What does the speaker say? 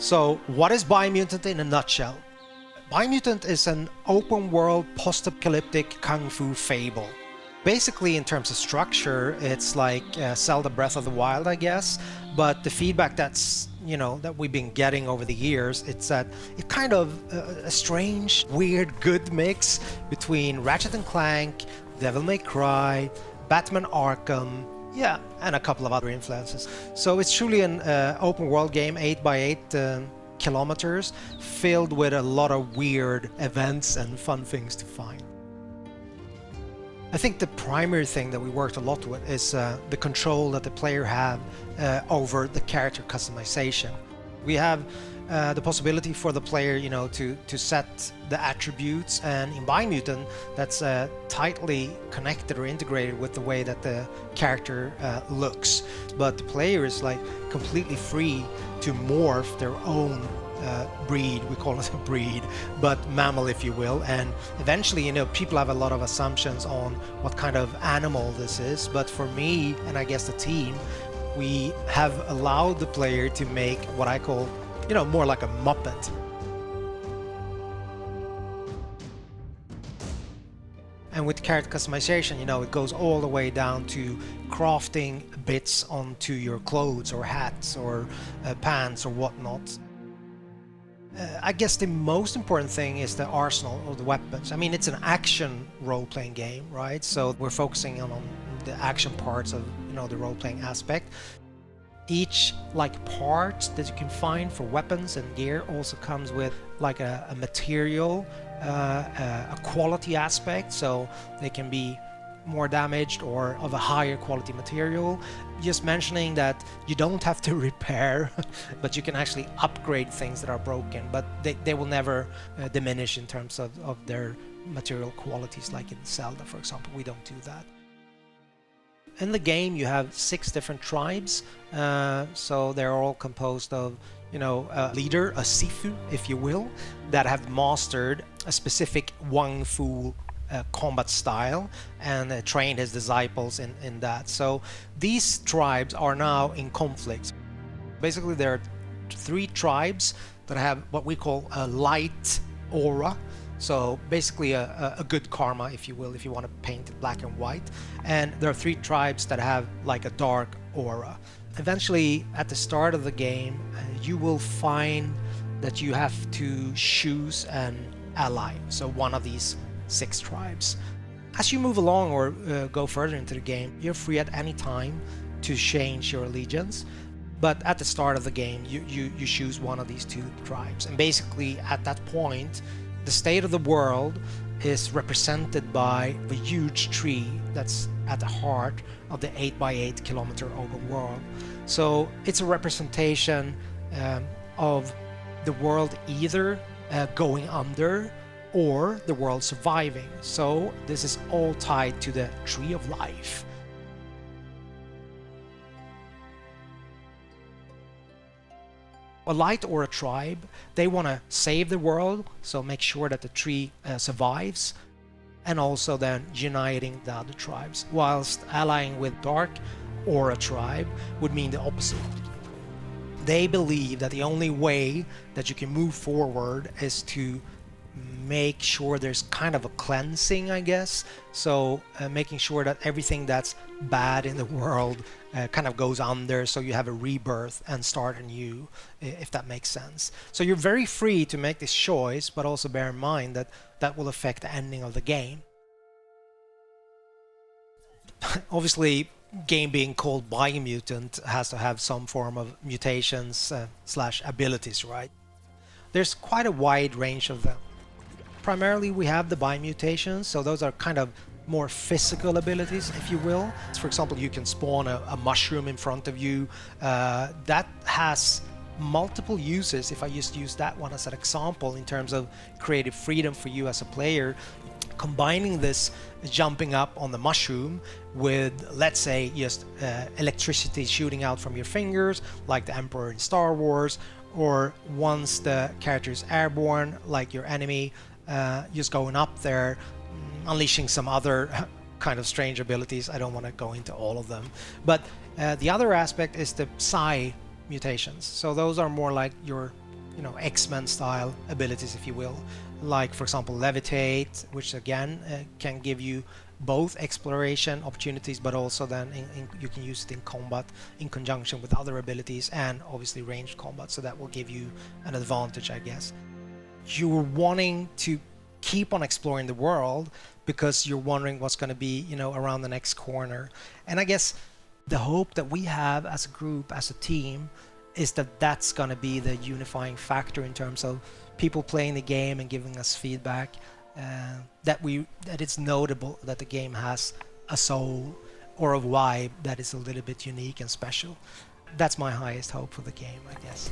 So what is Biomutant in a nutshell? Biomutant is an open world post-apocalyptic kung fu fable. Basically, in terms of structure, it's like Zelda Breath of the Wild, I guess. But the feedback that we've been getting over the years, it's that it kind of a strange, weird, good mix between Ratchet and Clank, Devil May Cry, Batman Arkham, yeah, and a couple of other influences. So it's truly an open world game, 8x8 kilometers, filled with a lot of weird events and fun things to find. I think the primary thing that we worked a lot with is the control that the player have over the character customization. We have the possibility for the player, to set the attributes, and in Biomutant, that's tightly connected or integrated with the way that the character looks. But the player is like completely free to morph their own breed, we call it a breed, but mammal, if you will. And eventually, people have a lot of assumptions on what kind of animal this is. But for me, and I guess the team, we have allowed the player to make what I call, more like a Muppet. And with character customization, it goes all the way down to crafting bits onto your clothes or hats or pants or whatnot. I guess the most important thing is the arsenal of the weapons. I mean, it's an action role-playing game, right? So we're focusing on the action parts of, the role-playing aspect. Each part that you can find for weapons and gear also comes with like a material, a quality aspect, so they can be more damaged or of a higher quality material. Just mentioning that you don't have to repair, but you can actually upgrade things that are broken, but they will never diminish in terms of their material qualities, like in Zelda, for example. We don't do that. In the game, you have 6 different tribes, so they're all composed of, a leader, a Sifu, if you will, that have mastered a specific Wang Fu combat style and trained his disciples in that. So these tribes are now in conflict. Basically, there are 3 tribes that have what we call a light aura. So basically a good karma, if you will, if you want to paint it black and white. And there are 3 tribes that have like a dark aura. Eventually, at the start of the game, you will find that you have to choose an ally, so one of these 6 tribes. As you move along or go further into the game, you're free at any time to change your allegiance. But at the start of the game, you choose one of these 2 tribes. And basically, at that point, the state of the world is represented by the huge tree that's at the heart of the 8x8 kilometer open world. So it's a representation of the world either going under or the world surviving. So this is all tied to the tree of life. A light or a tribe, they want to save the world, so make sure that the tree survives, and also then uniting the other tribes, whilst allying with dark or a tribe would mean the opposite. They believe that the only way that you can move forward is to make sure there's kind of a cleansing, I guess. So making sure that everything that's bad in the world kind of goes under, so you have a rebirth and start anew, if that makes sense. So you're very free to make this choice, but also bear in mind that that will affect the ending of the game. Obviously, game being called Biomutant has to have some form of mutations slash abilities, right? There's quite a wide range of them. Primarily, we have the biomutations, so those are kind of more physical abilities, if you will. For example, you can spawn a mushroom in front of you. That has multiple uses, if I just use that one as an example, in terms of creative freedom for you as a player. Combining this jumping up on the mushroom with, let's say, just electricity shooting out from your fingers, like the Emperor in Star Wars, or once the character is airborne, like your enemy, just going up there, unleashing some other kind of strange abilities. I don't want to go into all of them. But the other aspect is the psi mutations. So those are more like your X-Men style abilities, if you will, like for example levitate, which again can give you both exploration opportunities, but also then you can use it in combat in conjunction with other abilities and obviously ranged combat, so that will give you an advantage, I guess. You're wanting to keep on exploring the world because you're wondering what's going to be around the next corner, and I guess the hope that we have as a group, as a team, is that that's going to be the unifying factor in terms of people playing the game and giving us feedback, that it's notable that the game has a soul or a vibe that is a little bit unique and special. That's my highest hope for the game, I guess.